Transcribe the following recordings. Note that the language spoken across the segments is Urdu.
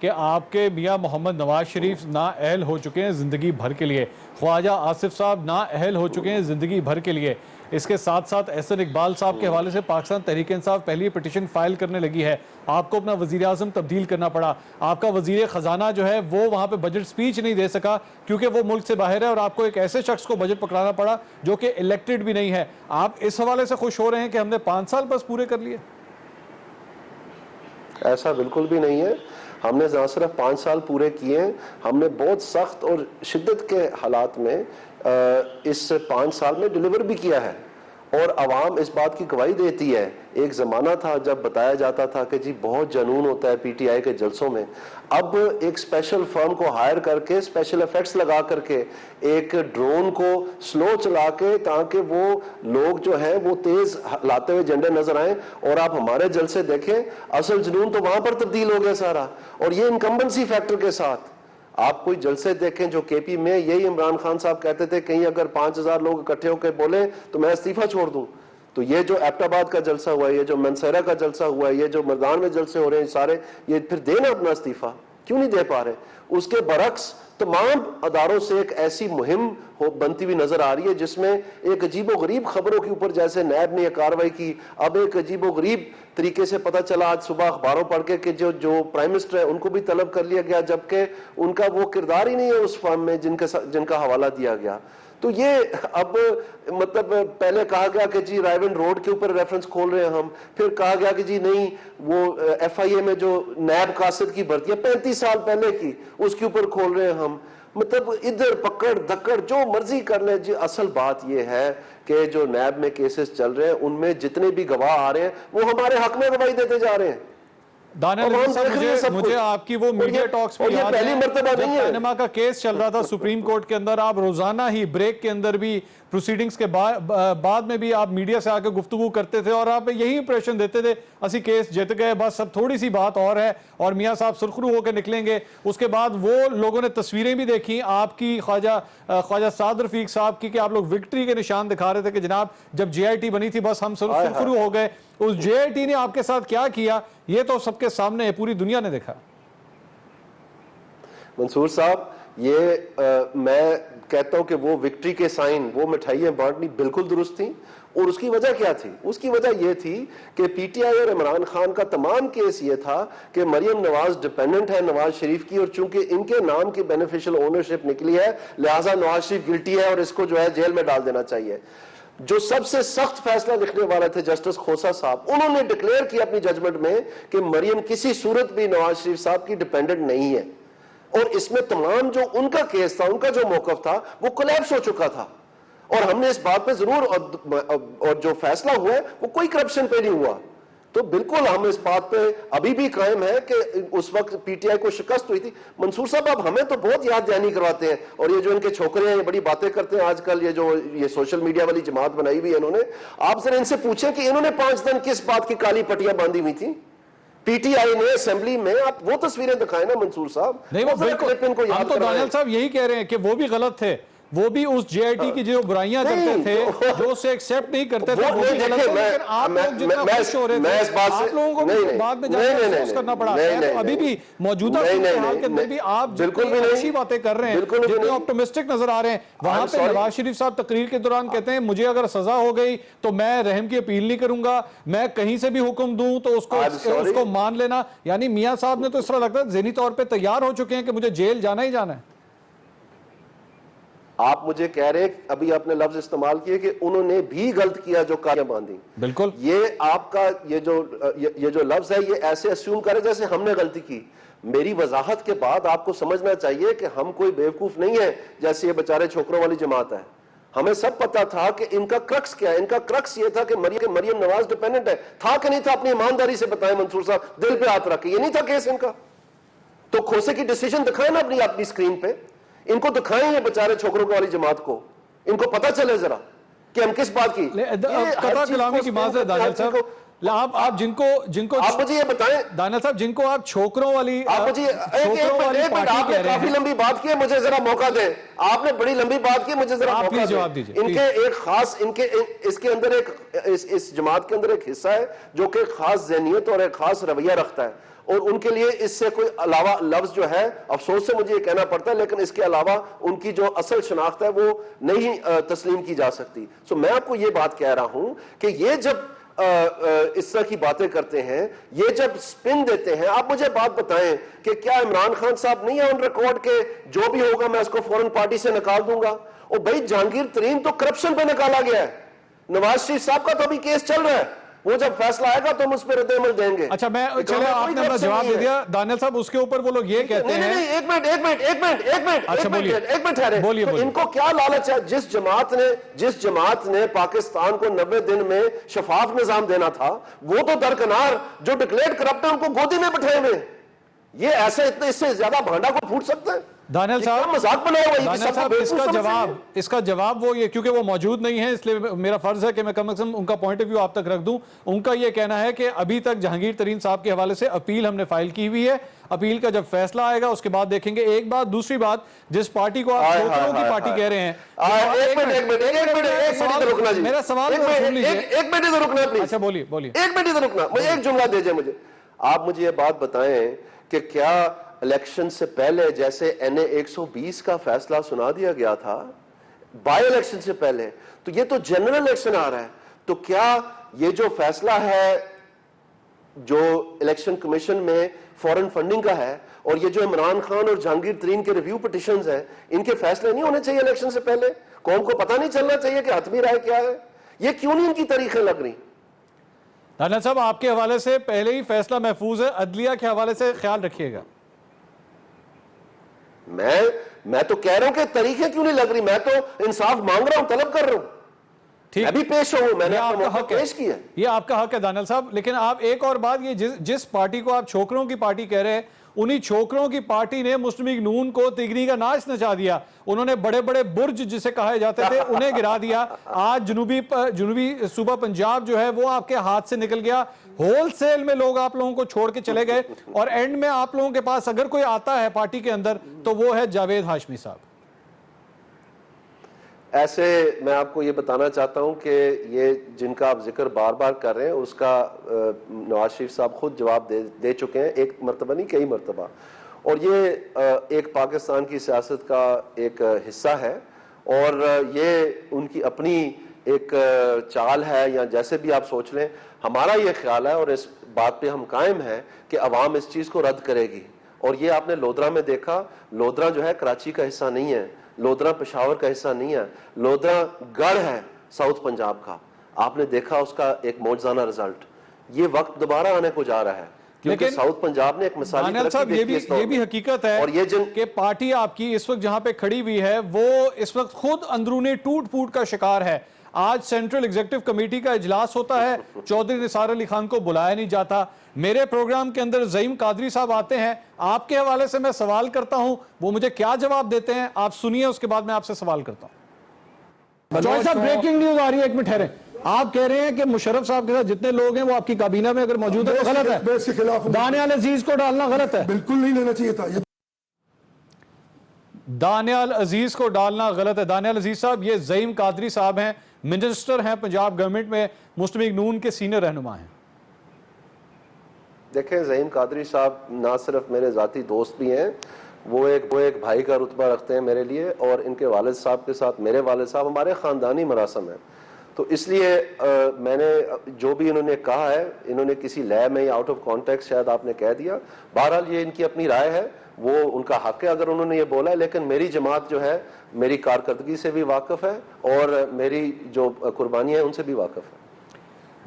کہ آپ کے میاں محمد نواز شریف نااہل ہو چکے ہیں زندگی بھر کے لیے, خواجہ آصف صاحب نااہل ہو چکے ہیں زندگی بھر کے لیے. اس کے ساتھ ساتھ احسن اقبال صاحب کے حوالے سے پاکستان تحریک انصاف پہلی پٹیشن فائل کرنے لگی ہے. آپ کو اپنا وزیر اعظم تبدیل کرنا پڑا. آپ کا وزیر خزانہ جو ہے وہ وہاں پہ بجٹ سپیچ نہیں دے سکا کیونکہ وہ ملک سے باہر ہے, اور آپ کو ایک ایسے شخص کو بجٹ پکڑانا پڑا جو کہ الیکٹڈ بھی نہیں ہے. آپ اس حوالے سے خوش ہو رہے ہیں کہ ہم نے 5 سال بس پورے کر لیے؟ ایسا بالکل بھی نہیں ہے. ہم نے نہ صرف 5 سال پورے کیے ہیں, ہم نے بہت سخت اور شدت کے حالات میں اس 5 سال میں ڈیلیور بھی کیا ہے, اور عوام اس بات کی گواہی دیتی ہے. ایک زمانہ تھا جب بتایا جاتا تھا کہ جی بہت جنون ہوتا ہے پی ٹی آئی کے جلسوں میں. اب ایک اسپیشل فرم کو ہائر کر کے اسپیشل ایفیکٹس لگا کر کے ایک ڈرون کو سلو چلا کے تاکہ وہ لوگ جو ہے وہ تیز لاتے ہوئے جھنڈے نظر آئیں, اور آپ ہمارے جلسے دیکھیں اصل جنون تو وہاں پر تبدیل ہو گیا سارا, اور یہ انکمبنسی فیکٹر کے ساتھ. آپ کوئی جلسے دیکھیں جو کے پی میں, یہی عمران خان صاحب کہتے تھے کہیں اگر 5000 لوگ اکٹھے ہو کے بولیں تو میں استعفیٰ چھوڑ دوں. تو یہ جو ایبٹ آباد کا جلسہ ہوا ہے, یہ جو منصیرہ کا جلسہ ہوا ہے, یہ جو مردان میں جلسے ہو رہے ہیں سارے, یہ پھر دینا اپنا استعفیٰ کیوں نہیں دے پا رہے؟ اس کے برعکس تمام اداروں سے ایک ایسی مہم بنتی ہوئی نظر آ رہی ہے جس میں ایک عجیب و غریب خبروں کے اوپر, جیسے نیب نے یہ کارروائی کی, اب ایک عجیب و غریب طریقے سے پتہ چلا آج صبح اخباروں پڑھ کے کہ جو پرائم منسٹر ہے ان کو بھی طلب کر لیا گیا, جبکہ ان کا وہ کردار ہی نہیں ہے اس فرم میں جن کا حوالہ دیا گیا. تو یہ اب مطلب پہلے کہا گیا کہ جی رائیون روڈ کے اوپر ریفرنس کھول رہے ہیں ہم, پھر کہا گیا کہ جی نہیں وہ ایف آئی اے میں جو نیب قاصد کی بھرتی ہے 35 سال پہلے کی اس کے اوپر کھول رہے ہیں ہم. مطلب ادھر پکڑ دکڑ جو مرضی کر لیں. جی اصل بات یہ ہے کہ جو نیب میں کیسز چل رہے ہیں ان میں جتنے بھی گواہ آ رہے ہیں وہ ہمارے حق میں گواہی دیتے جا رہے ہیں. دانیال صاحب, مجھے آپ کی وہ میڈیا ٹاکس بھی یاد ہے جب پینما کا کیس چل رہا تھا سپریم کورٹ کے اندر, آپ روزانہ ہی بریک کے اندر بھی پروسیڈنگز کے بعد میں بھی آپ میڈیا سے آ کے گفتگو کرتے تھے اور آپ یہی امپریشن دیتے تھے اسی کیس جیت گئے, بس اب تھوڑی سی بات اور ہے اور میاں صاحب سرخرو ہو کے نکلیں گے. اس کے بعد وہ لوگوں نے تصویریں بھی دیکھی آپ کی خواجہ سعد رفیق صاحب کی کہ آپ لوگ وکٹری کے نشان دکھا رہے تھے کہ جناب جب جے آئی ٹی بنی تھی بس ہم سرخرو ہو گئے. اس جے آئی ٹی نے آپ کے ساتھ کیا کیا یہ تو سب کے سامنے ہے, پوری دنیا نے دیکھا. منصور صاحب, یہ میں کہتا ہوں کہ وہ وکٹری کے سائن, وہ مٹھائیاں بانٹنی بالکل درست تھیں. اور اس کی وجہ کیا تھی؟ اس کی وجہ یہ تھی کہ پی ٹی آئی اور عمران خان کا تمام کیس یہ تھا کہ مریم نواز ڈیپینڈنٹ ہے نواز شریف کی, اور چونکہ ان کے نام کی بینیفیشل اونرشپ نکلی ہے لہٰذا نواز شریف گلٹی ہے اور اس کو جو ہے جیل میں ڈال دینا چاہیے. جو سب سے سخت فیصلہ لکھنے والے تھے جسٹس کھوسا صاحب, انہوں نے ڈکلیئر کیا اپنی ججمنٹ میں کہ مریم کسی صورت بھی نواز شریف صاحب کی ڈیپینڈنٹ نہیں ہے, اور اس میں تمام جو ان کا کیس تھا, ان کا جو موقف تھا وہ کولیپس ہو چکا تھا. اور ہم نے اس بات پہ ضرور, اور جو فیصلہ ہوا ہے وہ کوئی کرپشن پہ نہیں ہوا. تو بالکل ہم اس بات پہ ابھی بھی قائم ہے کہ اس وقت پی ٹی آئی کو شکست ہوئی تھی. منصور صاحب اب ہمیں تو بہت یاد دہانی کرواتے ہیں, اور یہ جو ان کے چھوکرے ہیں یہ بڑی باتیں کرتے ہیں آج کل, یہ سوشل میڈیا والی جماعت بنائی ہوئی ہے انہوں نے. آپ ذرا ان سے پوچھیں کہ انہوں نے 5 دن کس بات کی کالی پٹیاں باندھی ہوئی تھیں پی ٹی آئی نے اسمبلی میں؟ آپ وہ تصویریں دکھائیں نا منصور صاحب. نہیں وہ بالکل, ہم تو دانیال صاحب یہی کہہ رہے ہیں کہ وہ بھی غلط تھے, وہ بھی اس جے آئی ٹی کی جو برائیاں کرتے تھے, جو اسے ایکسیپٹ نہیں کرتے تھے, وہ بھی غلط تھے. لیکن آپ لوگ جتنا خوش ہو رہے تھے, آپ لوگوں کو بھی بعد میں جا کے افسوس کرنا پڑا. ابھی بھی موجودہ صورتحال کے اندر بھی آپ جتنی اچھی باتیں کر رہے ہیں, جتنے آپٹمسٹک نظر آ رہے ہیں, وہاں پہ نواز شریف صاحب تقریر کے دوران کہتے ہیں مجھے اگر سزا ہو گئی تو میں رحم کی اپیل نہیں کروں گا, میں کہیں سے بھی حکم دوں تو اس کو مان لینا. یعنی میاں صاحب نے تو اس طرح لگتا ہے ذہنی طور پہ تیار ہو چکے ہیں کہ مجھے جیل جانا ہی جانا ہے. آپ مجھے کہہ رہے ہیں, ابھی آپ نے لفظ استعمال کیے کہ انہوں نے بھی غلط کیا جو کاریاں باندھی. بالکل, یہ آپ کا یہ جو لفظ ہے یہ ایسے اسیوم کرے جیسے ہم نے غلطی کی. میری وضاحت کے بعد آپ کو سمجھنا چاہیے کہ ہم کوئی بیوقوف نہیں ہے جیسے یہ بیچارے چھوکروں والی جماعت ہے. ہمیں سب پتا تھا کہ ان کا کرکس کیا ہے. ان کا کرکس یہ تھا کہ مریم نواز ڈیپینڈنٹ ہے. تھا کہ نہیں تھا؟ اپنی ایمانداری سے بتائیں منصور صاحب, دل پہ ہاتھ رکھ کے. یہ نہیں تھا کیس ان کا؟ تو کھوسے کی ڈیسیجن دکھائیں نا اپنی اسکرین پہ, ان کو دکھائیں یہ بیچارے چھوکروں والی جماعت کو, ان کو پتہ چلے ذرا کہ ہم کس بات کی. قطع کلامی کی بات ہے دانیال صاحب, آپ جن کو آپ مجھے یہ بتائیں دانیال صاحب, جن کو آپ چھوکروں والی آپ نے کافی لمبی بات کی ہے, مجھے ذرا موقع دیں. آپ نے بڑی لمبی بات کی, مجھے ذرا موقع دیں. ان کے ایک خاص اس کے اندر اس جماعت کے اندر ایک حصہ ہے جو کہ خاص ذہنیت اور ایک خاص رویہ رکھتا ہے, اور ان کے لیے اس سے کوئی علاوہ لفظ جو ہے افسوس سے مجھے یہ کہنا پڑتا ہے لیکن اس کے علاوہ ان کی جو اصل شناخت ہے وہ نہیں تسلیم کی جا سکتی. سو میں آپ کو یہ بات کہہ رہا ہوں کہ یہ جب اس طرح کی باتیں کرتے ہیں, یہ جب سپن دیتے ہیں, آپ مجھے بات بتائیں کہ کیا عمران خان صاحب نہیں ہے آن ریکارڈ کہ جو بھی ہوگا میں اس کو فوراً پارٹی سے نکال دوں گا؟ اور بھائی جہانگیر ترین تو کرپشن پہ نکالا گیا ہے, نواز شریف صاحب کا تو ابھی کیس چل رہا ہے, وہ جب فیصلہ آئے گا تو ہم اس پہ رد عمل دیں گے. اچھا میں چلے آپ نے اپنا جواب دے دیا دانیال صاحب, اس کے اوپر وہ لوگ یہ کہتے ہیں نہیں ایک منٹ ٹھہرے, ان کو کیا لالچ ہے؟ جس جماعت نے پاکستان کو 90 دن میں شفاف نظام دینا تھا وہ تو درکنار جو ڈکلیئرڈ کرپٹ ہیں ان کو گودی میں بٹھائے ہوئے. یہ ایسے اتنے اس سے زیادہ بھانڈا کو پھوٹ سکتا ہے؟ دانیال صاحب مذاق بنایا ہوا ہے. دانیال صاحب اس کا جواب وہ یہ, کیونکہ وہ موجود نہیں ہے اس لیے میرا فرض ہے کہ میں کم از کم ان کا پوائنٹ آف ویو آپ تک رکھ دوں. ان کا یہ کہنا ہے کہ ابھی تک جہانگیر ترین صاحب کے حوالے سے اپیل ہم نے فائل کی ہوئی ہے, اپیل کا جب فیصلہ آئے گا اس کے بعد دیکھیں گے. ایک بات, دوسری بات, جس پارٹی کو آپ چھوکروں کی پارٹی کہہ رہے ہیں, میرا سوال سن لیجیے. ایک منٹ ادھر رکنا پلیز. اچھا بولیے ایک منٹ ادھر رکنا, مجھے ایک جملہ دیجئے مجھے. آپ مجھے یہ بات بتائیں کہ کیا الیکشن سے پہلے جیسے این اے 120 کا فیصلہ سنا دیا گیا تھا بائی الیکشن سے پہلے, تو یہ تو جنرل الیکشن آ رہا ہے, تو کیا یہ جو فیصلہ ہے جو الیکشن کمیشن میں فورن فنڈنگ کا ہے اور یہ جو عمران خان اور جہانگیر ترین کے ریویو پٹیشنز ہیں, ان کے فیصلے نہیں ہونے چاہیے الیکشن سے پہلے؟ قوم کو پتہ نہیں چلنا چاہیے کہ حتمی رائے کیا ہے؟ یہ کیوں نہیں ان کی تاریخیں لگ رہی؟ دانیال صاحب آپ کے حوالے سے پہلے ہی فیصلہ محفوظ ہے, عدلیہ کے حوالے سے خیال رکھیے گا. میں تو کہہ رہا ہوں کہ طریقے کیوں نہیں لگ رہی, میں تو انصاف مانگ رہا ہوں, طلب کر رہا ہوں, میں بھی پیش ہوں, میں نے اپنا موقع پیش کیا. یہ آپ کا حق ہے دانیال صاحب, لیکن آپ ایک اور بات, یہ جس پارٹی کو آپ چھوکروں کی پارٹی کہہ رہے ہیں, انہی چھوکروں کی پارٹی نے مسلم لیگ نون کو تیگری کا ناچ نچا دیا. انہوں نے بڑے بڑے برج جسے کہے جاتے تھے انہیں گرا دیا. آج جنوبی صوبہ پنجاب جو ہے وہ آپ کے ہاتھ سے نکل گیا. ہول سیل میں لوگ آپ لوگوں کو چھوڑ کے چلے گئے, اور اینڈ میں آپ لوگوں کے پاس اگر کوئی آتا ہے پارٹی کے اندر تو وہ ہے جاوید ہاشمی صاحب. ایسے میں آپ کو یہ بتانا چاہتا ہوں کہ یہ جن کا آپ ذکر بار بار کر رہے ہیں اس کا نواز شریف صاحب خود جواب دے چکے ہیں, ایک مرتبہ نہیں کئی مرتبہ, اور یہ ایک پاکستان کی سیاست کا ایک حصہ ہے, اور یہ ان کی اپنی ایک چال ہے, یا جیسے بھی آپ سوچ لیں. ہمارا یہ خیال ہے اور اس بات پہ ہم قائم ہیں کہ عوام اس چیز کو رد کرے گی. اور یہ آپ نے لودرا میں دیکھا, لودرا جو ہے کراچی کا حصہ نہیں ہے, لودرا پشاور کا حصہ نہیں ہے, لودرا گڑھ ہے ساؤتھ پنجاب کا. آپ نے دیکھا اس کا ایک معجزانہ رزلٹ. یہ وقت دوبارہ آنے کو جا رہا ہے کیونکہ ساؤتھ پنجاب نے ایک مثالی ترقی دیکھی ہے. یہ بھی حقیقت ہے کہ پارٹی آپ کی اس وقت جہاں پہ کھڑی ہوئی ہے وہ اس وقت خود اندرونی ٹوٹ پھوٹ کا شکار ہے. آج سینٹرل ایگزیکٹو کمیٹی کا اجلاس ہوتا ہے, چودھری نثار علی خان کو بلایا نہیں جاتا. میرے پروگرام کے اندر زعیم قادری صاحب آتے ہیں, آپ کے حوالے سے میں سوال کرتا ہوں, وہ مجھے کیا جواب دیتے ہیں آپ سنیے, اس کے بعد میں آپ سے سوال کرتا ہوں. چوہدری صاحب بریکنگ نیوز آ رہی ہے, ایک منٹ ٹھہریں. آپ کہہ رہے ہیں کہ مشرف صاحب کے ساتھ جتنے لوگ ہیں وہ آپ کی کابینہ میں اگر موجود ہے تو غلط ہے, دانیال عزیز کو ڈالنا غلط ہے. بالکل نہیں لینا چاہیے تھا. دانیال عزیز کو ڈالنا غلط ہے. دانیال عزیز صاحب یہ زعیم قادری صاحب ہیں, منسٹر ہیں پنجاب گورنمنٹ میں, مسلم لیگ نون کے سینئر رہنما ہیں. دیکھیں زعیم قادری صاحب نہ صرف میرے ذاتی دوست بھی ہیں, وہ ایک بھائی کا رتبہ رکھتے ہیں میرے لیے, اور ان کے والد صاحب کے ساتھ میرے والد صاحب ہمارے خاندانی مراسم ہیں. تو اس لیے میں نے جو بھی انہوں نے کہا ہے, انہوں نے کسی لے میں یا آؤٹ آف کانٹیکسٹ شاید آپ نے کہہ دیا. بہرحال یہ ان کی اپنی رائے ہے, وہ ان کا حق ہے اگر انہوں نے یہ بولا ہے, لیکن میری جماعت جو ہے میری کارکردگی سے بھی واقف ہے اور میری جو قربانیاں ہیں ان سے بھی واقف ہے.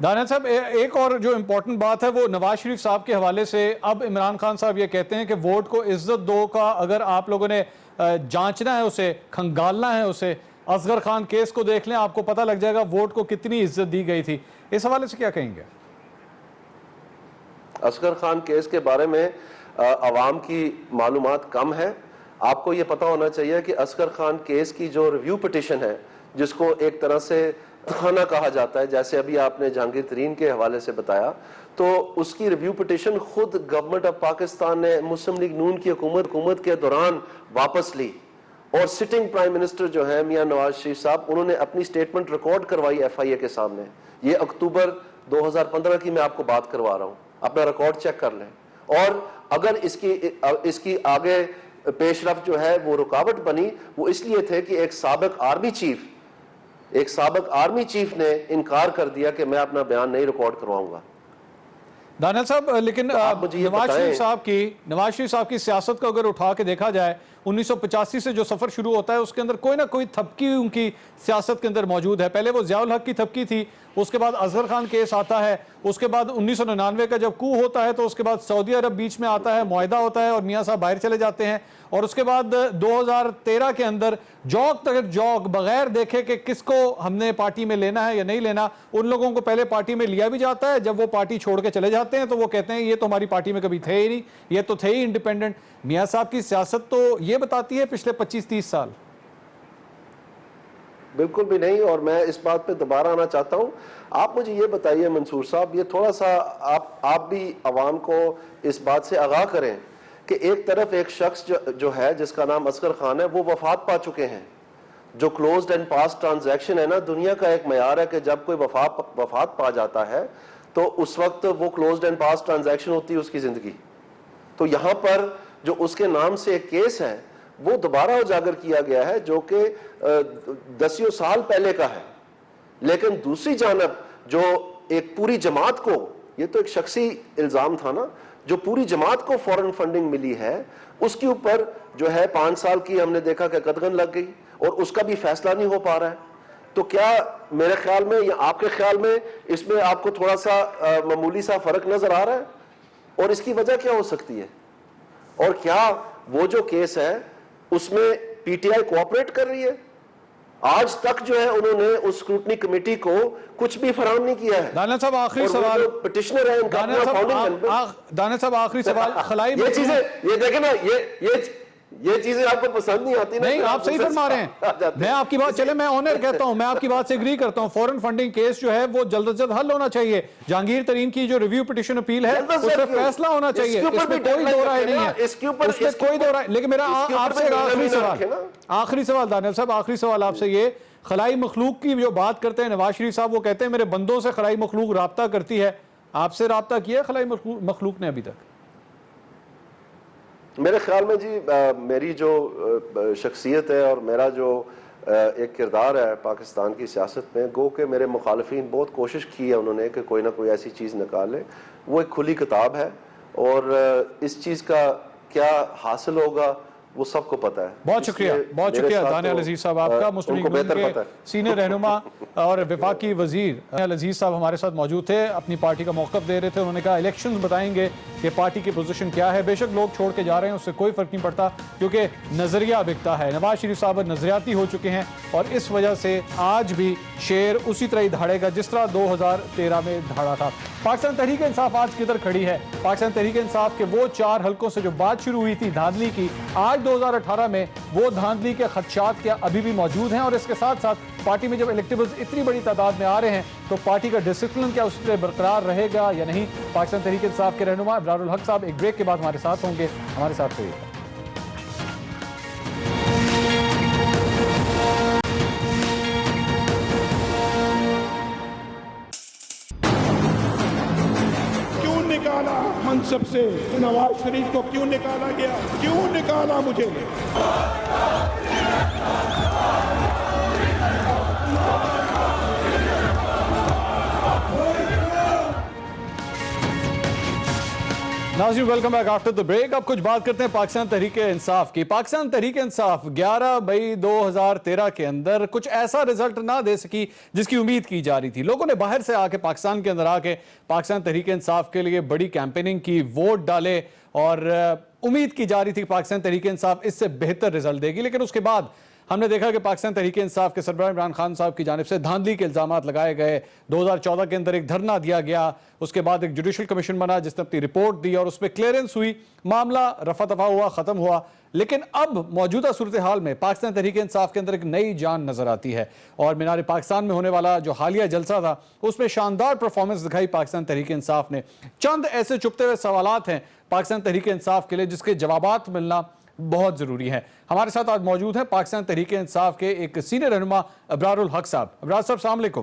دانیال صاحب ایک اور جو امپورٹنٹ بات ہے وہ نواز شریف صاحب کے حوالے سے, اب عمران خان صاحب یہ کہتے ہیں کہ ووٹ کو عزت دو کا اگر آپ لوگوں نے جانچنا ہے, اسے کھنگالنا ہے, اسے اصغر خان کیس کو دیکھ لیں, آپ کو پتہ لگ جائے گا ووٹ کو کتنی عزت دی گئی تھی. اس حوالے سے کیا کہیں گے؟ اصغر خان کیس کے بارے میں عوام کی معلومات کم ہے. آپ کو یہ پتہ ہونا چاہیے کہ اصغر خان کیس کی جو ریویو پٹیشن ہے, جس کو ایک طرح سے خانہ کہا جاتا ہے, جیسے ابھی آپ نے جہانگیر ترین کے حوالے سے بتایا, تو اس کی ریویو پٹیشن خود گورنمنٹ آف پاکستان نے مسلم لیگ نون کی حکومت کے دوران واپس لی, اور سٹنگ پرائم منسٹر جو ہیں میاں نواز شریف صاحب, انہوں نے اپنی سٹیٹمنٹ ریکارڈ کروائی ایف آئی اے کے سامنے. یہ اکتوبر 2015 کی میں آپ کو بات کروا رہا ہوں, اپنا ریکارڈ چیک کر لیں. اور اگر اس کی آگے پیش رفت جو ہے وہ رکاوٹ بنی، وہ اس لیے تھے کہ ایک سابق آرمی چیف نے انکار کر دیا کہ میں اپنا بیان نہیں ریکارڈ کرواؤں گا۔ دانیال صاحب، لیکن نواز شریف صاحب کی سیاست کو اگر اٹھا کے دیکھا جائے، 1985 سے جو سفر شروع ہوتا ہے اس کے اندر کوئی نہ کوئی تھپکی ان کی سیاست کے اندر موجود ہے۔ پہلے وہ ضیاء الحق کی تھپکی تھی، اس کے بعد اصغر خان کیس آتا ہے، اس کے بعد 1999 کا جب کو ہوتا ہے تو اس کے بعد سعودی عرب بیچ میں آتا ہے، معاہدہ ہوتا ہے اور میاں صاحب باہر چلے جاتے ہیں، اور اس کے بعد 2013 کے اندر جوک بغیر دیکھے کہ کس کو ہم نے پارٹی میں لینا ہے یا نہیں لینا، ان لوگوں کو پہلے پارٹی میں لیا بھی جاتا ہے، جب وہ پارٹی چھوڑ کے چلے جاتے ہیں تو وہ کہتے ہیں یہ تو ہماری پارٹی میں کبھی تھے ہی نہیں، یہ تو تھے ہی انڈیپینڈنٹ۔ میاں صاحب کی سیاست تو یہ بتاتی ہے پچھلے 25-30 سال۔ بالکل بھی نہیں، اور میں اس بات پہ دوبارہ آنا چاہتا ہوں۔ آپ مجھے یہ بتائیے منصور صاحب، یہ تھوڑا سا آپ بھی عوام کو اس بات سے آگاہ کریں کہ ایک طرف ایک شخص جو ہے جس کا نام اصغر خان ہے، وہ وفات پا چکے ہیں۔ جو کلوزڈ اینڈ پاس ٹرانزیکشن ہے نا، دنیا کا ایک معیار ہے کہ جب کوئی وفات پا جاتا ہے تو اس وقت وہ کلوزڈ اینڈ پاس ٹرانزیکشن ہوتی ہے اس کی زندگی۔ تو یہاں پر جو اس کے نام سے ایک کیس ہے وہ دوبارہ اجاگر کیا گیا ہے جو کہ 10 سال پہلے کا ہے، لیکن دوسری جانب جو ایک پوری جماعت کو، یہ تو ایک شخصی الزام تھا نا، جو پوری جماعت کو فورن فنڈنگ ملی ہے، اس کے اوپر جو ہے 5 سال کی ہم نے دیکھا کہ قدغن لگ گئی اور اس کا بھی فیصلہ نہیں ہو پا رہا ہے۔ تو کیا میرے خیال میں یا آپ کے خیال میں اس میں آپ کو تھوڑا سا معمولی سا فرق نظر آ رہا ہے؟ اور اس کی وجہ کیا ہو سکتی ہے؟ اور کیا وہ جو کیس ہے اس میں پی ٹی آئی کوآپریٹ کر رہی ہے؟ آج تک جو ہے انہوں نے اس اسکروٹنی کمیٹی کو کچھ بھی فراہم نہیں کیا ہے۔ دانیال صاحب آخری سوال، پٹیشنر ہے ان کا دانیال صاحب آخری سوال، خلائی یہ چیزیں، یہ دیکھیں نا، یہ چیزیں آپ کو پسند نہیں آتی نا؟ نہیں، آپ صحیح فرما رہے ہیں، میں آپ کی بات، چلے میں آنر کہتا ہوں، میں آپ کی بات سے اگری کرتا ہوں، فورن فنڈنگ کیس جو ہے وہ جلد از جلد حل ہونا چاہیے۔ جہانگیر ترین کی جو ریویو پٹیشن اپیل ہے اس پہ فیصلہ ہونا چاہیے، اس میں کوئی دو رائے نہیں ہے، اس میں کوئی دو رائے۔ لیکن میرا آپ سے آخری سوال دانیال صاحب، آخری سوال آپ سے یہ، خلائی مخلوق کی جو بات کرتے ہیں نواز شریف صاحب، وہ کہتے ہیں میرے بندوں سے خلائی مخلوق رابطہ کرتی ہے، آپ سے رابطہ کیا ہے خلائی مخلوق نے ابھی تک؟ میرے خیال میں جی، میری جو شخصیت ہے اور میرا جو ایک کردار ہے پاکستان کی سیاست میں، گو کہ میرے مخالفین بہت کوشش کی ہے انہوں نے کہ کوئی نہ کوئی ایسی چیز نکالے، وہ ایک کھلی کتاب ہے، اور اس چیز کا کیا حاصل ہوگا وہ سب کو پتا ہے۔ بہت شکریہ دانیال عزیز صاحب آپ کا، مسلم لیگ نون کے سینئر رہنما اور وفاقی وزیر دانیال عزیز صاحب ہمارے ساتھ موجود تھے، اپنی پارٹی کا موقف دے رہے تھے۔ انہوں نے کہا الیکشنز بتائیں گے کہ پارٹی کی پوزیشن کیا ہے، بے شک لوگ چھوڑ کے جا رہے ہیں اس سے کوئی فرق نہیں پڑتا کیونکہ نظریہ بکتا ہے۔ نواز شریف صاحب نظریاتی ہو چکے ہیں اور اس وجہ سے آج بھی شیر اسی طرح ہی دھاڑے گا جس طرح 2013 میں دھاڑا تھا۔ پاکستان تحریک انصاف آج کدھر کھڑی ہے؟ پاکستان تحریک انصاف کے وہ 4 حلقوں سے جو بات شروع ہوئی تھی دھاندلی کی، آج 2018 میں وہ دھاندلی کے خدشات کیا ابھی بھی موجود ہیں؟ اور اس کے ساتھ ساتھ پارٹی میں جب الیکٹیبلز اتنی بڑی تعداد میں آ رہے ہیں تو پارٹی کا ڈسپلن کیا اس طرح برقرار رہے گا یا نہیں؟ پاکستان تحریک انصاف کے رہنما ابرار الحق صاحب ایک بریک کے بعد ہمارے ساتھ ہوں گے، ہمارے ساتھ رہیے گا۔ نکالا منصب سے نواز شریف کو کیوں نکالا گیا؟ کیوں نکالا مجھے؟ ناظرین welcome back after the break. اب کچھ بات کرتے ہیں پاکستان تحریک انصاف کی۔ پاکستان تحریک انصاف 11 مئی 2013 کے اندر کچھ ایسا رزلٹ نہ دے سکی جس کی امید کی جا رہی تھی۔ لوگوں نے باہر سے آ کے پاکستان کے اندر آ کے پاکستان تحریک انصاف کے لیے بڑی کیمپیننگ کی، ووٹ ڈالے اور امید کی جا رہی تھی کہ پاکستان تحریک انصاف اس سے بہتر رزلٹ دے گی، لیکن اس کے بعد ہم نے دیکھا کہ پاکستان تحریک انصاف کے سربراہ عمران خان صاحب کی جانب سے دھاندلی کے الزامات لگائے گئے۔ 2014 کے اندر ایک دھرنا دیا گیا، اس کے بعد ایک جوڈیشل کمیشن بنا جس نے اپنی رپورٹ دی اور اس پہ کلیئرنس ہوئی، معاملہ رفع دفع ہوا، ختم ہوا۔ لیکن اب موجودہ صورتحال میں پاکستان تحریک انصاف کے اندر ایک نئی جان نظر آتی ہے، اور مینار پاکستان میں ہونے والا جو حالیہ جلسہ تھا اس میں شاندار پرفارمنس دکھائی پاکستان تحریک انصاف نے۔ چند ایسے چھپتے ہوئے سوالات ہیں پاکستان تحریک انصاف کے لیے جس کے جوابات ملنا بہت ضروری ہے۔ ہمارے ساتھ آج موجود ہیں پاکستان تحریک انصاف کے ایک سینئر رہنما ابرار الحق صاحب۔ ابرار صاحب السلام علیکم۔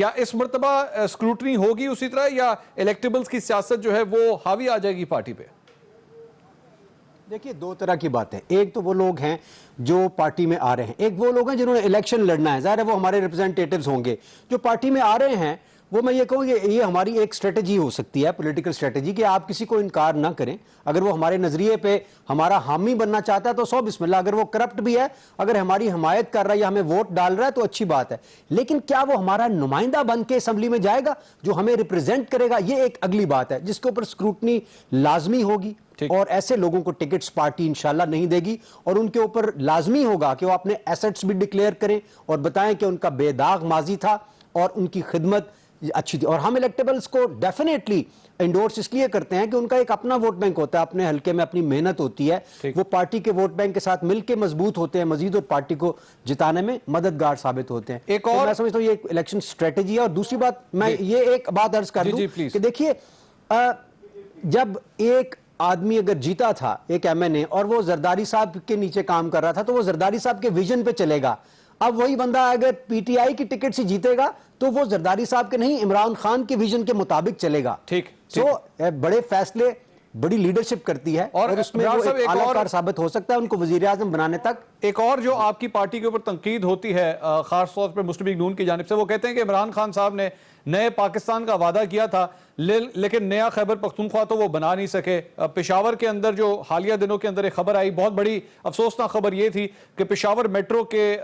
کیا اس مرتبہ اسکروٹنی ہوگی اسی طرح یا الیکٹیبلز کی سیاست جو ہے وہ حاوی آ جائے گی پارٹی پہ؟ دیکھیے دو طرح کی بات ہے. ایک تو وہ لوگ ہیں جو پارٹی میں آ رہے ہیں, ایک وہ لوگ ہیں جنہوں نے الیکشن لڑنا ہے. ظاہر ہے وہ ہمارے ریپرزینٹیٹیوز ہوں گے. جو پارٹی میں آ رہے ہیں وہ میں یہ کہوں کہ یہ ہماری ایک اسٹریٹجی ہو سکتی ہے, پولیٹیکل اسٹریٹجی, کہ آپ کسی کو انکار نہ کریں. اگر وہ ہمارے نظریے پہ ہمارا حامی بننا چاہتا ہے تو سو بسم اللہ. اگر وہ کرپٹ بھی ہے, اگر ہماری حمایت کر رہا ہے یا ہمیں ووٹ ڈال رہا ہے تو اچھی بات ہے. لیکن کیا وہ ہمارا نمائندہ بن کے اسمبلی میں جائے گا جو ہمیں ریپرزینٹ کرے گا؟ یہ ایک اگلی بات ہے جس کے اوپر اسکروٹنی لازمی ہوگی. اور ایسے لوگوں کو ٹکٹس پارٹی انشاءاللہ نہیں دے گی, اور ان کے اوپر لازمی ہوگا کہ وہ اپنے ایسٹس بھی ڈکلیئر کریں اور بتائیں کہ ان کا بے داغ ماضی تھا اور ان کی خدمت اچھی تھی. اور ہم الیکٹیبلز کو ڈیفینیٹلی انڈورس اس لیے کرتے ہیں کہ ان کا ایک اپنا ووٹ بینک ہوتا ہے, اپنے حلقے میں اپنی محنت ہوتی ہے, وہ پارٹی کے ووٹ بینک کے ساتھ مل کے مضبوط ہوتے ہیں مزید اور پارٹی کو جتانے میں مددگار ثابت ہوتے ہیں. ایک اور میں سمجھتا ہوں یہ ایک الیکشن اسٹریٹجی ہے. اور دوسری بات میں یہ ایک بات عرض کر دوں کہ دیکھیے جب ایک آدمی اگر جیتا تھا ایک ایم این اے اور وہ زرداری صاحب کے نیچے کام کر رہا تھا تو وہ زرداری صاحب کے ویژن پہ چلے گا. اب وہی بندہ اگر پی ٹی آئی کی ٹکٹ سے جیتے گا تو وہ زرداری صاحب کے نہیں عمران خان کے ویژن کے مطابق چلے گا. سو بڑے فیصلے بڑی لیڈرشپ کرتی ہے اور اس میں وہ ایک اعلیٰ کار ثابت ہو سکتا ہے ان کو وزیر اعظم بنانے تک. ایک اور جو آپ کی پارٹی کے اوپر تنقید ہوتی ہے خاص طور پر مسلم لیگ نون کی جانب سے, وہ کہتے ہیں کہ عمران خان صاحب نے نئے پاکستان کا وعدہ کیا تھا لیکن نیا خیبر پختونخوا تو وہ بنا نہیں سکے. پشاور کے اندر جو حالیہ دنوں کے اندر ایک خبر آئی, بہت بڑی افسوسناک خبر یہ تھی کہ پشاور میٹرو کے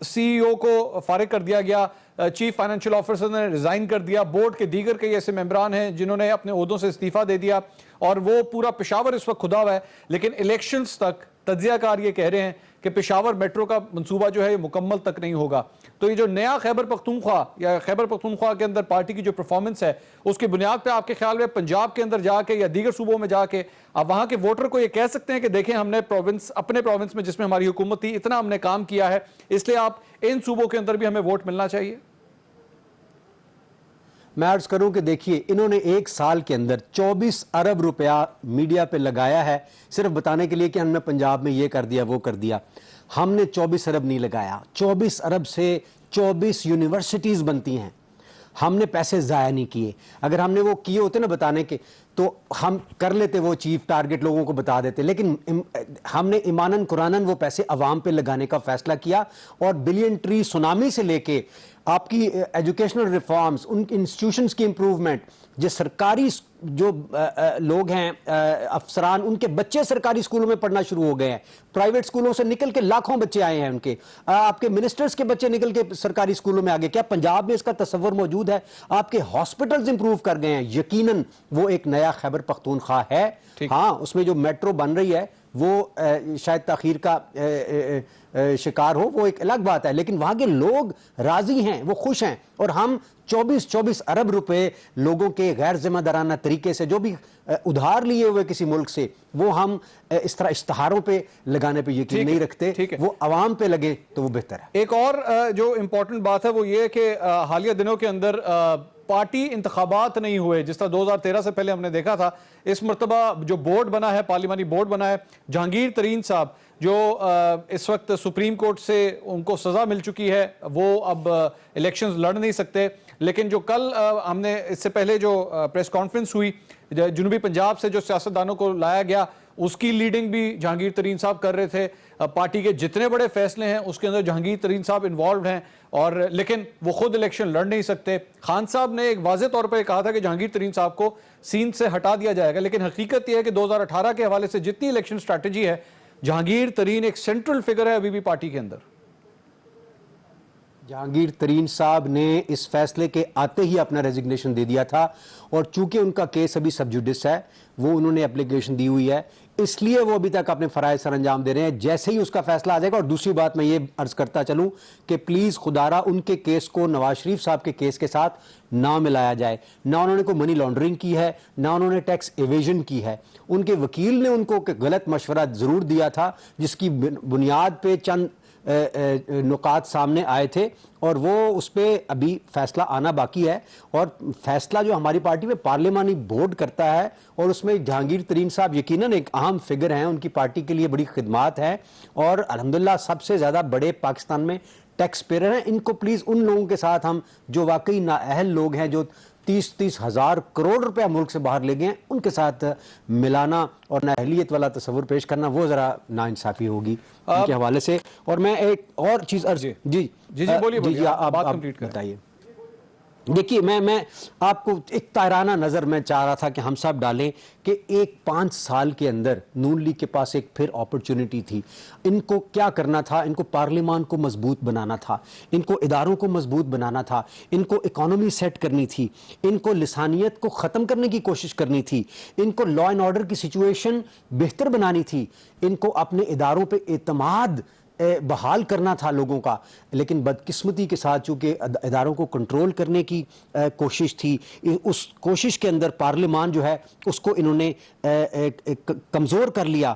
سی ای او کو فارغ کر دیا گیا, چیف فائنینشیل آفیسر نے ریزائن کر دیا, بورڈ کے دیگر کئی ایسے ممبران ہیں جنہوں نے اپنے عہدوں سے استعفیٰ دے دیا اور وہ پورا پشاور اس وقت کھدا ہوا ہے. لیکن الیکشنز تک تجزیہ کار یہ کہہ رہے ہیں کہ پشاور میٹرو کا منصوبہ جو ہے یہ مکمل تک نہیں ہوگا. تو یہ جو نیا خیبر پختونخوا یا خیبر پختونخوا کے اندر پارٹی کی جو پرفارمنس ہے اس کی بنیاد پہ آپ کے خیال میں پنجاب کے اندر جا کے یا دیگر صوبوں میں جا کے آپ وہاں کے ووٹر کو یہ کہہ سکتے ہیں کہ دیکھیں ہم نے اپنے پروونس میں جس میں ہماری حکومت تھی اتنا ہم نے کام کیا ہے, اس لیے آپ ان صوبوں کے اندر بھی ہمیں ووٹ ملنا چاہیے؟ میں عرض کروں کہ دیکھیے انہوں نے ایک سال کے اندر 24 ارب روپیہ میڈیا پہ لگایا ہے صرف بتانے کے لیے کہ ہم نے پنجاب میں یہ کر دیا وہ کر دیا. ہم نے 24 ارب نہیں لگایا. 24 ارب سے 24 یونیورسٹیز بنتی ہیں. ہم نے پیسے ضائع نہیں کیے. اگر ہم نے وہ کیے ہوتے نا بتانے کے تو ہم کر لیتے, وہ چیف ٹارگٹ لوگوں کو بتا دیتے. لیکن ہم نے ایماناً قرآناً وہ پیسے عوام پہ لگانے کا فیصلہ کیا اور بلین ٹری سونامی سے لے کے آپ کی ایجوکیشنل ریفارمز, ان انسٹیٹیوشنز کی امپروومنٹ, جو سرکاری جو لوگ ہیں افسران ان کے بچے سرکاری اسکولوں میں پڑھنا شروع ہو گئے ہیں. پرائیویٹ اسکولوں سے نکل کے لاکھوں بچے آئے ہیں ان کے. آپ کے منسٹرز کے بچے نکل کے سرکاری اسکولوں میں آگے. کیا پنجاب میں اس کا تصور موجود ہے؟ آپ کے ہاسپٹلز امپروو کر گئے ہیں. یقیناً وہ ایک نیا خیبر پختونخوا ہے. ہاں اس میں جو میٹرو بن رہی ہے وہ شاید تاخیر کا شکار ہو, وہ ایک الگ بات ہے, لیکن وہاں کے لوگ راضی ہیں, وہ خوش ہیں. اور ہم 24 ارب روپے لوگوں کے غیر ذمہ دارانہ طریقے سے جو بھی ادھار لیے ہوئے کسی ملک سے وہ ہم اس طرح اشتہاروں پہ لگانے پہ یقین نہیں رکھتے. وہ عوام پہ لگے تو وہ بہتر ہے. ایک اور جو امپورٹنٹ بات ہے وہ یہ ہے کہ حالیہ دنوں کے اندر پارٹی انتخابات نہیں ہوئے جس طرح 2013 سے پہلے ہم نے دیکھا تھا. اس مرتبہ جو بورڈ بنا ہے, پارلیمانی بورڈ بنا ہے, جہانگیر ترین صاحب جو اس وقت سپریم کورٹ سے ان کو سزا مل چکی ہے, وہ اب الیکشنز لڑ نہیں سکتے. لیکن جو کل ہم نے اس سے پہلے جو پریس کانفرنس ہوئی جنوبی پنجاب سے جو سیاستدانوں کو لایا گیا اس کی لیڈنگ بھی جہانگیر ترین صاحب کر رہے تھے. پارٹی کے جتنے بڑے فیصلے ہیں اس کے اندر جہانگیر ترین صاحب انوالوڈ ہیں, اور لیکن وہ خود الیکشن لڑ نہیں سکتے. خان صاحب نے ایک واضح طور پر کہا تھا کہ جہانگیر ترین صاحب کو سین سے ہٹا دیا جائے گا, لیکن حقیقت یہ ہے کہ 2018 کے حوالے سے جتنی الیکشن اسٹریٹجی ہے جہانگیر ترین ایک سینٹرل فگر ہے ابھی بھی پارٹی کے اندر. جہانگیر ترین صاحب نے اس فیصلے کے آتے ہی اپنا ریزگنیشن دے دیا تھا, اور چونکہ ان کا کیس ابھی سب جوڈس ہے, وہ انہوں نے اپلیکیشن دی ہوئی ہے, اس لیے وہ ابھی تک اپنے فرائض سر انجام دے رہے ہیں. جیسے ہی اس کا فیصلہ آ جائے گا. اور دوسری بات میں یہ عرض کرتا چلوں کہ پلیز خدارہ ان کے کیس کو نواز شریف صاحب کے کیس کے ساتھ نہ ملایا جائے. نہ انہوں نے کوئی منی لانڈرنگ کی ہے, نہ انہوں نے ٹیکس ایویژن کی ہے. ان کے وکیل نے ان کو غلط مشورہ ضرور دیا تھا جس کی بنیاد پہ چند نکات سامنے آئے تھے, اور وہ اس پہ ابھی فیصلہ آنا باقی ہے. اور فیصلہ جو ہماری پارٹی میں پارلیمانی بورڈ کرتا ہے, اور اس میں جہانگیر ترین صاحب یقیناً ایک اہم فگر ہیں, ان کی پارٹی کے لیے بڑی خدمات ہیں, اور الحمدللہ سب سے زیادہ بڑے پاکستان میں ٹیکس پیئر ہیں، ان کو پلیز ان لوگوں کے ساتھ ہم جو واقعی نااہل لوگ ہیں جو 30 ہزار کروڑ روپیہ ملک سے باہر لے گئے ہیں، ان کے ساتھ ملانا اور نااہلیت والا تصور پیش کرنا وہ ذرا ناانصافی ہوگی ان کے حوالے سے. اور میں ایک اور چیز جی بولیے آپ بات کمپلیٹ کریں. بتائیے. دیکھیے میں آپ کو ایک تائرانہ نظر میں چاہ رہا تھا کہ ہم سب ڈالیں کہ ایک 5 سال کے اندر نون لیگ کے پاس ایک پھر اپرچونٹی تھی. ان کو کیا کرنا تھا؟ ان کو پارلیمان کو مضبوط بنانا تھا، ان کو اداروں کو مضبوط بنانا تھا، ان کو اکانومی سیٹ کرنی تھی، ان کو لسانیت کو ختم کرنے کی کوشش کرنی تھی، ان کو لا اینڈ آرڈر کی سچویشن بہتر بنانی تھی، ان کو اپنے اداروں پہ اعتماد بحال کرنا تھا لوگوں کا. لیکن بدقسمتی کے ساتھ چونکہ اداروں کو کنٹرول کرنے کی کوشش تھی، اس کوشش کے اندر پارلیمان جو ہے اس کو انہوں نے کمزور کر لیا.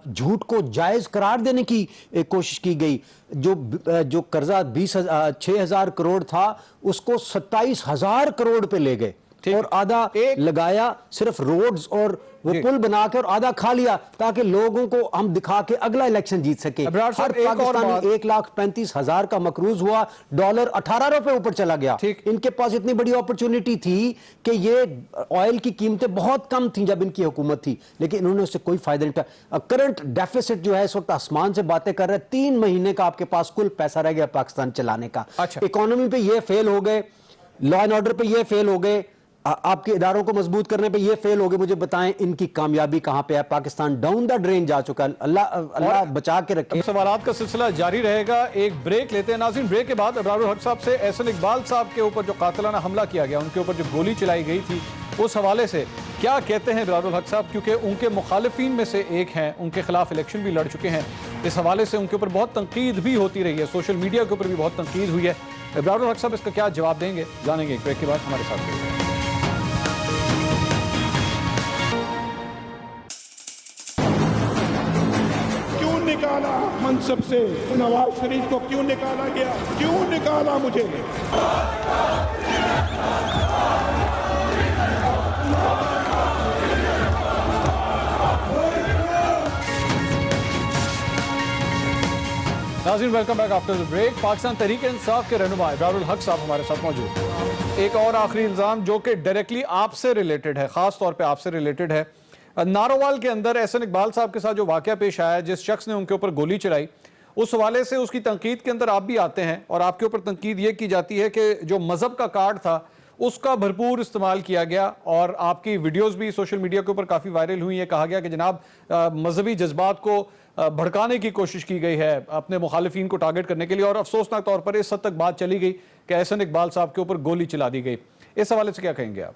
جھوٹ کو جائز قرار دینے کی کوشش کی گئی. جو قرضہ 6,000 کروڑ تھا اس کو 27,000 کروڑ پہ لے گئے اور آدھا لگایا صرف روڈز اور وہ پل بنا کے اور آدھا کھا لیا تاکہ لوگوں کو ہم دکھا کے اگلا الیکشن جیت سکے. ہر پاکستانی 1,35,000 کا مقروض ہوا، ڈالر 18 روپے اوپر چلا گیا. ان کے پاس اتنی بڑی اپرچونٹی تھی کہ یہ آئل کی قیمتیں بہت کم تھیں جب ان کی حکومت تھی، لیکن انہوں نے اس سے کوئی فائدہ نہیں اٹھایا. کرنٹ ڈیفیسٹ جو ہے اس وقت آسمان سے باتیں کر رہے ہیں، 3 مہینے کا آپ کے پاس کل پیسہ رہ گیا پاکستان چلانے کا. اکانومی پہ یہ فیل ہو گئے، لا اینڈ آرڈر پہ یہ فیل ہو گئے، آپ کے اداروں کو مضبوط کرنے پہ یہ فیل ہو گئے. مجھے بتائیں ان کی کامیابی کہاں پہ ہے؟ پاکستان ڈاؤن دا ڈرین جا چکا ہے. اللہ بچا کے رکھے. سوالات کا سلسلہ جاری رہے گا. ایک بریک لیتے ہیں ناظرین. بریک کے بعد ابرار الحق صاحب سے احسن اقبال صاحب کے اوپر جو قاتلانہ حملہ کیا گیا، ان کے اوپر جو گولی چلائی گئی تھی، اس حوالے سے کیا کہتے ہیں ابرار الحق صاحب، کیونکہ ان کے مخالفین میں سے ایک ہیں، ان کے خلاف الیکشن بھی لڑ چکے ہیں. اس حوالے سے ان کے اوپر بہت تنقید بھی ہوتی رہی ہے، سوشل میڈیا کے اوپر بھی بہت تنقید ہوئی ہے. ابرار الحق صاحب اس کا کیا جواب دیں گے، جانیں گے ایک بریک کے بعد. ہمارے ساتھ رہیے. نکالا منصب سے نواز شریف کو کیوں نکالا گیا؟ کیوں نکالا مجھے؟ ناظرین welcome back after the break. Pakistan Tehreek Insaf کے رہنما ابرار الحق صاحب ہمارے ساتھ موجود ہیں. ایک اور آخری الزام جو کہ ڈائریکٹلی آپ سے ریلیٹڈ ہے، خاص طور پہ آپ سے ریلیٹڈ ہے. نارووال کے اندر احسن اقبال صاحب کے ساتھ جو واقعہ پیش آیا، جس شخص نے ان کے اوپر گولی چلائی، اس حوالے سے اس کی تنقید کے اندر آپ بھی آتے ہیں اور آپ کے اوپر تنقید یہ کی جاتی ہے کہ جو مذہب کا کارڈ تھا اس کا بھرپور استعمال کیا گیا، اور آپ کی ویڈیوز بھی سوشل میڈیا کے اوپر کافی وائرل ہوئی ہیں. کہا گیا کہ جناب مذہبی جذبات کو بھڑکانے کی کوشش کی گئی ہے اپنے مخالفین کو ٹارگٹ کرنے کے لیے، اور افسوسناک طور پر اس حد تک بات چلی گئی کہ احسن اقبال صاحب کے اوپر گولی چلا دی گئی. اس حوالے سے کیا کہیں گے آپ؟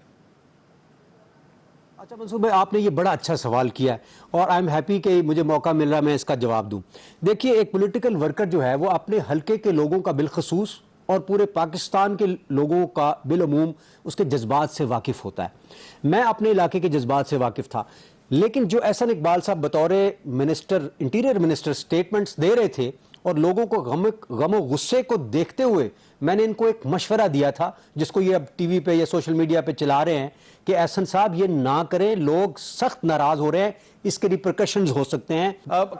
اچھا منصور بھائی، آپ نے یہ بڑا اچھا سوال کیا ہے اور آئی ایم ہیپی کہ مجھے موقع مل رہا ہے میں اس کا جواب دوں. دیکھیے، ایک پولیٹیکل ورکر جو ہے وہ اپنے حلقے کے لوگوں کا بالخصوص اور پورے پاکستان کے لوگوں کا بالعموم اس کے جذبات سے واقف ہوتا ہے. میں اپنے علاقے کے جذبات سے واقف تھا، لیکن جو احسن اقبال صاحب بطور انٹیریئر منسٹر سٹیٹمنٹس دے رہے تھے اور لوگوں کو غم و غصے کو دیکھتے ہوئے میں نے ان کو ایک مشورہ دیا تھا، جس کو یہ اب ٹی وی پہ یا سوشل میڈیا پہ چلا رہے ہیں کہ احسن صاحب یہ نہ کریں، لوگ سخت ناراض ہو رہے ہیں، اس کے ریپرکشنز ہو سکتے ہیں.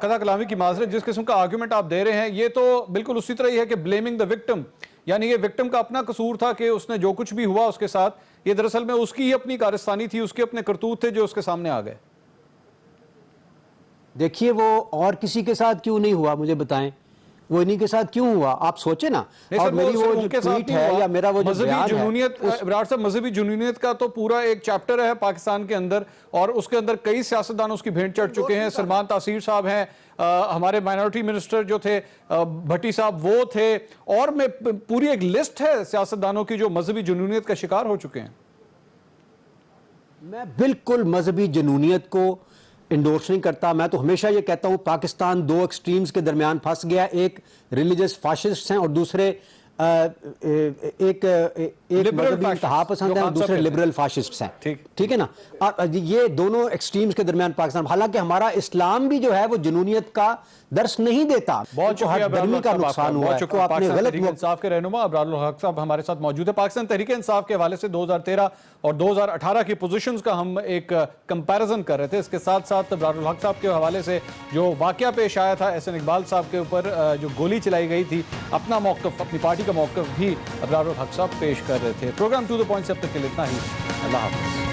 قضا کلامی کی معذرت، جس قسم کا آرگومنٹ آپ دے رہے ہیں یہ تو بالکل اسی طرح ہی ہے کہ بلیمنگ دا وکٹم، یعنی یہ وکٹم کا اپنا قصور تھا کہ اس نے جو کچھ بھی ہوا اس کے ساتھ، یہ دراصل میں اس کی ہی اپنی کارستانی تھی، اس کے اپنے کرتوت تھے جو اس کے سامنے آ گئے. دیکھیے، وہ اور کسی کے ساتھ کیوں نہیں ہوا مجھے بتائیں، وہ انہی کے ساتھ کیوں ہوا؟ آپ سوچیں نا. اور میری وہ جو ٹویٹ ہے یا میرا وہ جو بیان ہے، ابرار صاحب مذہبی جنونیت کا تو پورا ایک چیپٹر ہے پاکستان کے اندر، اور اس کے اندر کئی سیاستدان اس کی بھینٹ چڑھ چکے ہیں. سلمان تاثیر صاحب ہیں، ہمارے مائنورٹی منسٹر جو تھے بھٹی صاحب وہ تھے، اور میں پوری ایک لسٹ ہے سیاستدانوں کی جو مذہبی جنونیت کا شکار ہو چکے ہیں. میں بالکل مذہبی جنونیت کو انڈورس نہیں کرتا. میں تو ہمیشہ یہ کہتا ہوں پاکستان 2 ایکسٹریمز کے درمیان پھنس گیا، ایک ریلیجس فاشسٹ ہیں اور دوسرے ایک Liberal مذہبی fascists, انتہا پسند جو ہیں اور خان صاحب دوسرے کہتے ہیں. لبرل فاشسٹس ہیں. ٹھیک. ٹھیک ہے نا. یہ دونوں ایکسٹریمز کے درمیان پاکستان, حالانکہ ہمارا اسلام بھی جو ہے وہ جنونیت کا درس نہیں دیتا. بہت شکریہ ابرار گرمی الحق کا صاحب نقصان آپ کا. ہوا بہت ہے. شکریہ. آپ نے پاکستان غلط تحریک انصاف کے رہنما ابرار الحق صاحب ہمارے ساتھ موجود ہے. پاکستان تحریک انصاف کے حوالے سے 2013 اور 2018 کی پوزیشنز کا ہم ایک کمپیریزن کر رہے تھے. اس کے ساتھ ساتھ ابرار الحق صاحب کے حوالے سے جو واقعہ پیش آیا تھا احسن اقبال صاحب کے اوپر جو گولی چلائی گئی تھی, اپنا موقف, اپنی پارٹی کا موقف بھی ابرار الحق صاحب پیش کر رہے تھے. پروگرام ٹو دا پوائنٹ سے اب تک کے لیے اتنا ہی. اللہ حافظ.